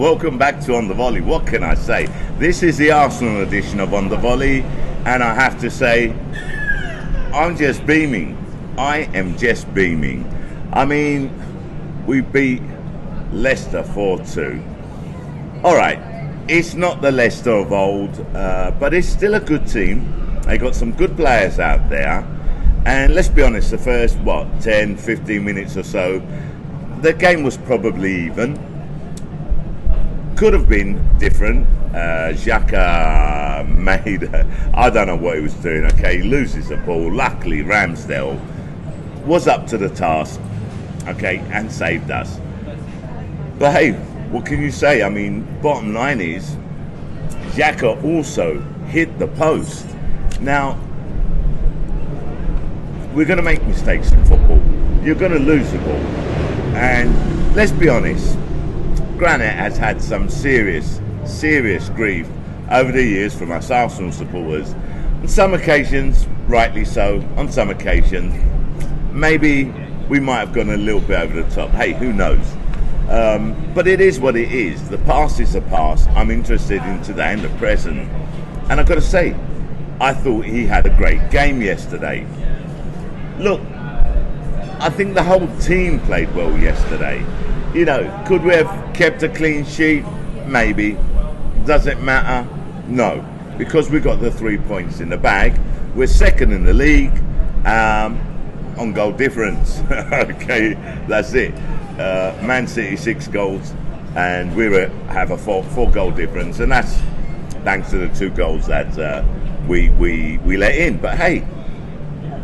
welcome back to On The Volley. What can I say? This is the Arsenal edition of On The Volley, and I have to say, I'm just beaming. I am just beaming. I mean, we beat Leicester 4-2. Alright, it's not the Leicester of old, but it's still a good team. They got some good players out there. And let's be honest, the first, 10, 15 minutes or so, the game was probably even. Could have been different. Xhaka made, I don't know what he was doing, okay, he loses the ball. Luckily, Ramsdale was up to the task, okay, and saved us. But hey, what can you say? I mean, bottom line is, Xhaka also hit the post. Now, we're going to make mistakes in football. You're going to lose the ball. And let's be honest, Granite has had some serious grief over the years from us Arsenal supporters. On some occasions, rightly so. On some occasions, maybe we might have gone a little bit over the top. Hey, who knows? But it is what it is. The past is the past. I'm interested in today and the present. And I've got to say, I thought he had a great game yesterday. Look, I think the whole team played well yesterday. You know, could we have kept a clean sheet? Maybe. Does it matter? No. Because we got the 3 points in the bag. We're second in the league on goal difference. Okay, that's it. Man City 6 goals, and we have a four goal difference, and that's thanks to the 2 goals that we let in. But hey,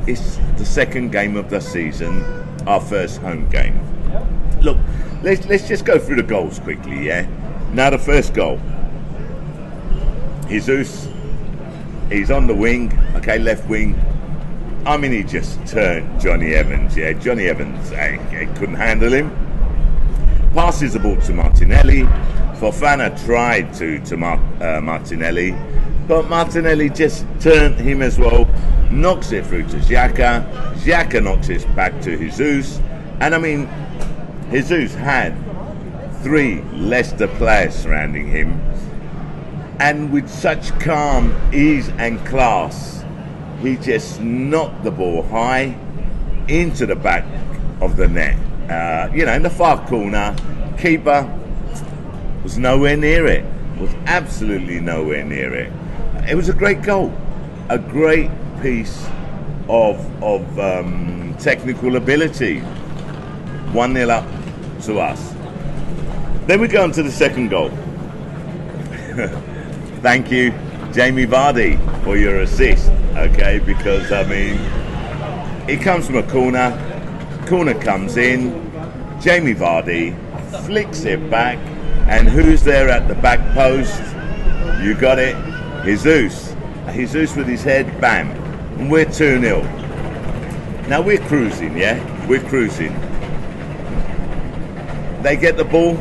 it's the second game of the season, our first home game. Look, let's just go through the goals quickly, yeah? Now the first goal, Jesus, he's on the wing, okay, left wing. I mean, he just turned Johnny Evans, yeah? Johnny Evans, couldn't handle him. Passes the ball to Martinelli. Fofana tried to Martinelli, but Martinelli just turned him as well, knocks it through to Xhaka. Xhaka knocks it back to Jesus. And I mean, Jesus had 3 Leicester players surrounding him. And with such calm, ease and class, he just knocked the ball high into the back of the net. In the far corner, keeper was nowhere near it. Was absolutely nowhere near it. It was a great goal. A great piece of technical ability. 1-0 up to us. Then we go on to the second goal. Thank you, Jamie Vardy, for your assist. Okay, because I mean, it comes from a corner comes in, Jamie Vardy flicks it back, and who's there at the back post? You got it, Jesus with his head, bam, and we're 2-0. Now we're cruising, yeah? We're cruising. They get the ball,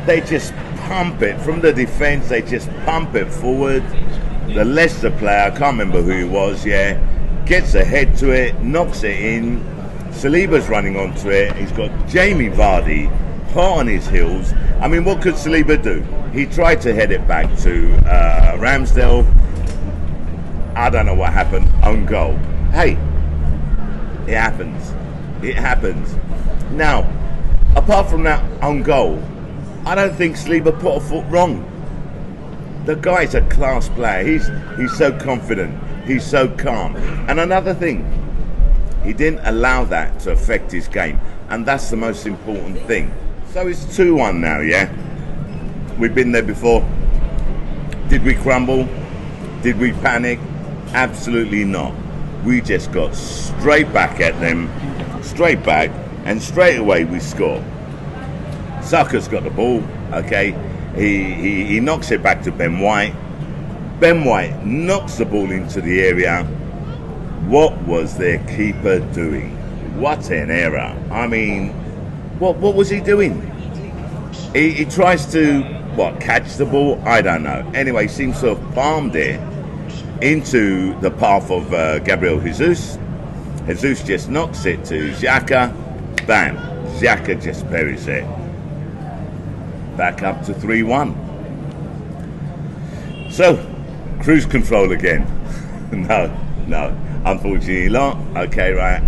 they just pump it from the defence, they just pump it forward. The Leicester player, I can't remember who he was, yeah, gets ahead to it, knocks it in. Saliba's running onto it. He's got Jamie Vardy hot on his heels. I mean, what could Saliba do? He tried to head it back to Ramsdale. I don't know what happened. Own goal. Hey, it happens. It happens. Now, apart from that own goal, I don't think Saliba put a foot wrong. The guy's a class player. He's so confident. He's so calm. And another thing, he didn't allow that to affect his game. And that's the most important thing. So it's 2-1 now, yeah? We've been there before. Did we crumble? Did we panic? Absolutely not. We just got straight back at them, straight back, and straight away we score. Saka's got the ball, okay? He knocks it back to Ben White. Ben White knocks the ball into the area. What was their keeper doing? What an error. I mean, what was he doing? He tries to, catch the ball? I don't know. Anyway, seems to have palmed it into the path of Gabriel Jesus. Jesus just knocks it to Xhaka. Bam. Xhaka just buries it. back up to 3-1. So, cruise control again. No, unfortunately not. Okay, right.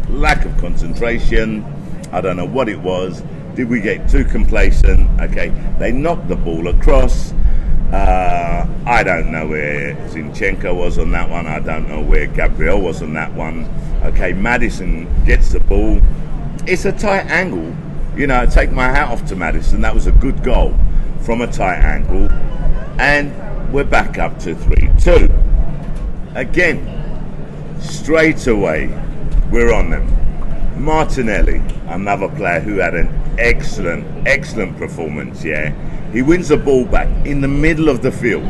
Lack of concentration. I don't know what it was. Did we get too complacent? Okay, they knocked the ball across. I don't know where Zinchenko was on that one. I don't know where Gabriel was on that one. Okay, Maddison gets the ball. It's a tight angle. You know, take my hat off to Maddison. That was a good goal from a tight angle. And we're back up to 3-2. Again, straight away, we're on them. Martinelli, another player who had an excellent performance, yeah. He wins the ball back in the middle of the field.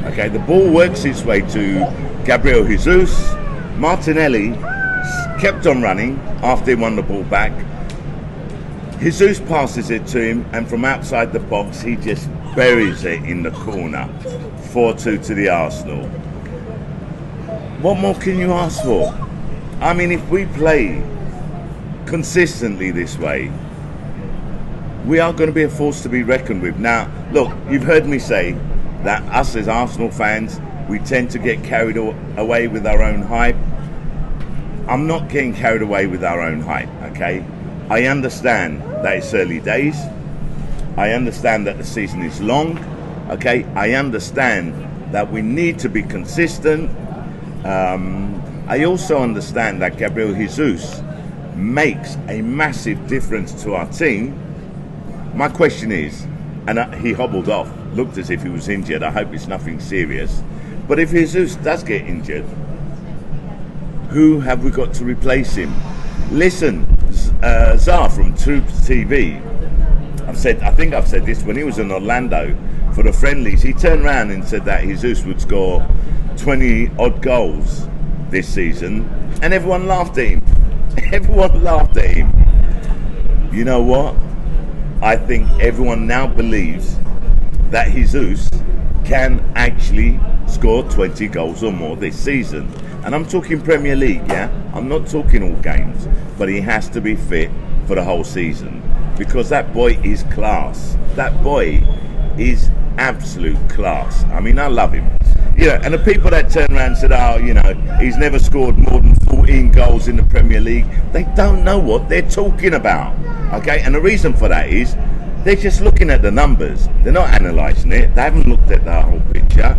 Okay, the ball works its way to Gabriel Jesus. Martinelli kept on running after he won the ball back. Jesus passes it to him, and from outside the box, he just buries it in the corner. 4-2 to the Arsenal. What more can you ask for? I mean, if we play consistently this way, we are going to be a force to be reckoned with. Now, look, you've heard me say that us as Arsenal fans, we tend to get carried away with our own hype. I'm not getting carried away with our own hype, okay? I understand that it's early days. I understand that the season is long, okay? I understand that we need to be consistent. I also understand that Gabriel Jesus makes a massive difference to our team. My question is, and he hobbled off, looked as if he was injured. I hope it's nothing serious. But if Jesus does get injured, who have we got to replace him? Listen, Shah from Troop TV, I think I've said this, when he was in Orlando for the friendlies, he turned around and said that Jesus would score 20 odd goals this season, and everyone laughed at him. Everyone laughed at him. You know what? I think everyone now believes that Jesus can actually score 20 goals or more this season. And I'm talking Premier League, yeah? I'm not talking all games. But he has to be fit for the whole season, because that boy is class. That boy is absolute class. I mean, I love him. You know, and the people that turn around and said, oh, you know, he's never scored more than 14 goals in the Premier League, they don't know what they're talking about. Okay, and the reason for that is they're just looking at the numbers. They're not analysing it. They haven't looked at the whole picture.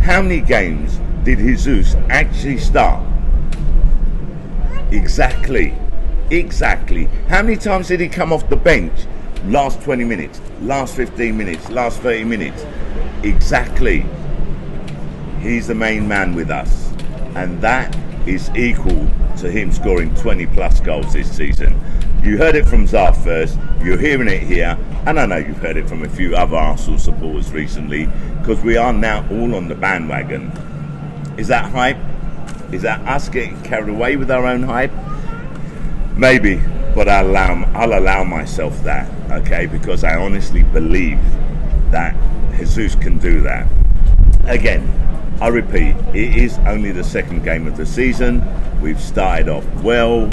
How many games did Jesus actually start? Exactly. How many times did he come off the bench? Last 20 minutes, last 15 minutes, last 30 minutes. Exactly. He's the main man with us, and that is equal to him scoring 20 plus goals this season. You heard it from Shah first, you're hearing it here, and I know you've heard it from a few other Arsenal supporters recently, because we are now all on the bandwagon. Is that hype? Is that us getting carried away with our own hype? Maybe, but I'll allow myself that, okay, because I honestly believe that Jesus can do that. Again, I repeat, it is only the second game of the season. We've started off well.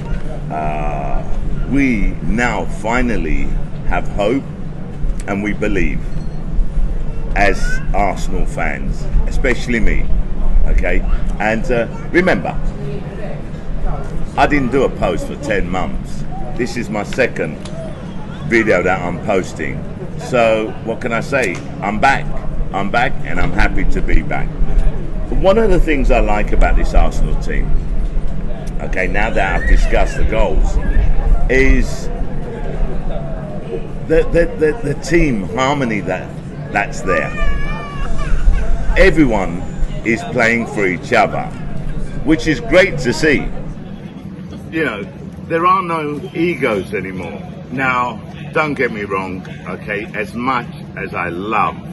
We now finally have hope, and we believe as Arsenal fans, especially me, okay? And remember, I didn't do a post for 10 months. This is my second video that I'm posting. So what can I say? I'm back, and I'm happy to be back. One of the things I like about this Arsenal team, okay, now that I've discussed the goals, is the team harmony that's there. Everyone is playing for each other, which is great to see. You know, there are no egos anymore. Now, don't get me wrong, okay, as much as I loved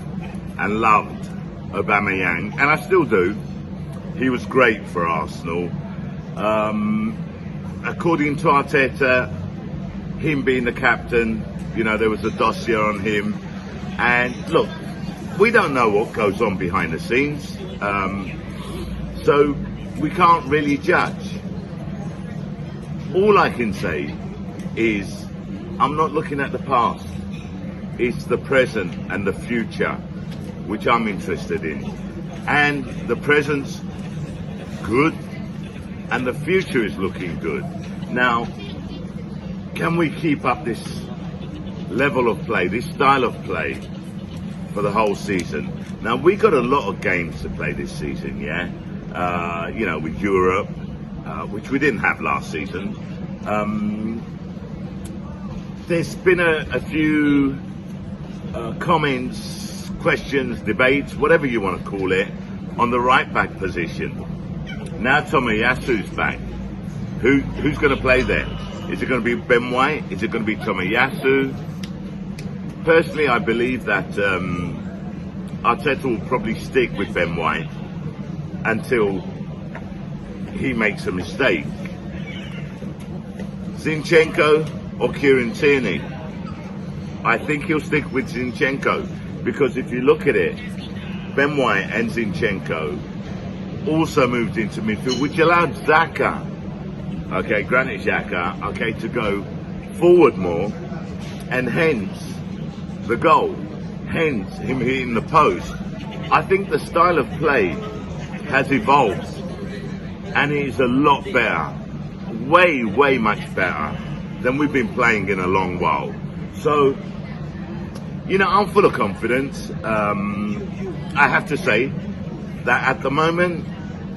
Aubameyang, and I still do, he was great for Arsenal. According to Arteta, him being the captain, you know, there was a dossier on him. And look, we don't know what goes on behind the scenes, so we can't really judge. All I can say is I'm not looking at the past. It's the present and the future, which I'm interested in. And the present's good, and the future is looking good. Now, can we keep up this level of play, this style of play, for the whole season? Now, we got a lot of games to play this season, yeah? You know, with Europe, which we didn't have last season. There's been a few comments, questions, debates, whatever you want to call it, on the right back position. Now Tomiyasu's back. Who's going to play there? Is it going to be Ben White? Is it going to be Tomiyasu? Personally, I believe that Arteta will probably stick with Ben White until he makes a mistake. Zinchenko or Kieran Tierney? I think he'll stick with Zinchenko, because if you look at it, Ben White and Zinchenko also moved into midfield, which allowed Xhaka, okay, Granit Xhaka, okay, to go forward more, and hence the goal, hence him hitting the post. I think the style of play has evolved, and it is a lot better, way much better than we've been playing in a long while. So, you know, I'm full of confidence. I have to say that at the moment,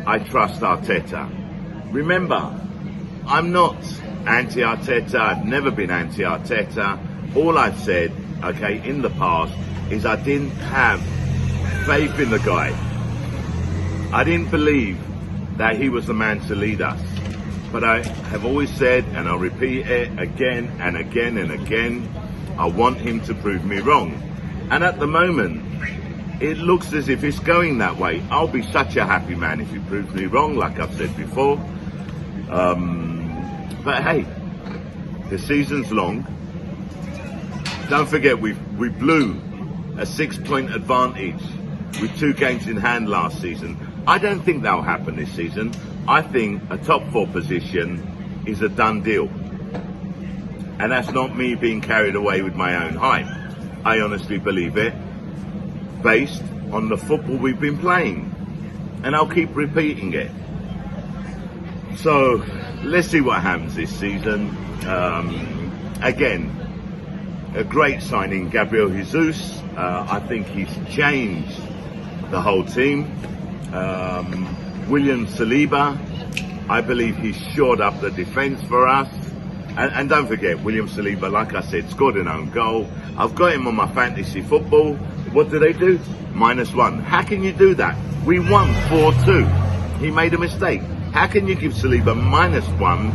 I trust Arteta. Remember, I'm not anti-Arteta. I've never been anti-Arteta. All I've said, okay, in the past, is I didn't have faith in the guy. I didn't believe that he was the man to lead us. But I have always said, and I'll repeat it again and again and again, I want him to prove me wrong. And at the moment, it looks as if it's going that way. I'll be such a happy man if he proves me wrong, like I've said before. But hey, the season's long. Don't forget, we blew a 6-point advantage with 2 games in hand last season. I don't think that'll happen this season. I think a top 4 position is a done deal. And that's not me being carried away with my own hype. I honestly believe it, based on the football we've been playing. And I'll keep repeating it. So, let's see what happens this season. Again, a great signing, Gabriel Jesus. I think he's changed the whole team. William Saliba, I believe he's shored up the defence for us. And don't forget, William Saliba, like I said, scored an own goal. I've got him on my fantasy football. What do they do? -1. How can you do that? We won 4-2. He made a mistake. How can you give Saliba -1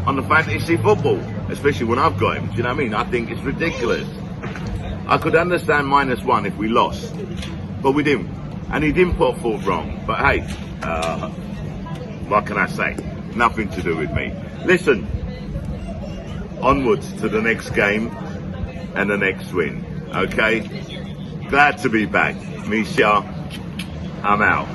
on the fantasy football? Especially when I've got him. Do you know what I mean? I think it's ridiculous. I could understand -1 if we lost. But we didn't. And he didn't put forward wrong. But hey, what can I say? Nothing to do with me. Listen, onwards to the next game and the next win. Okay? Glad to be back. Me, Shah, I'm out.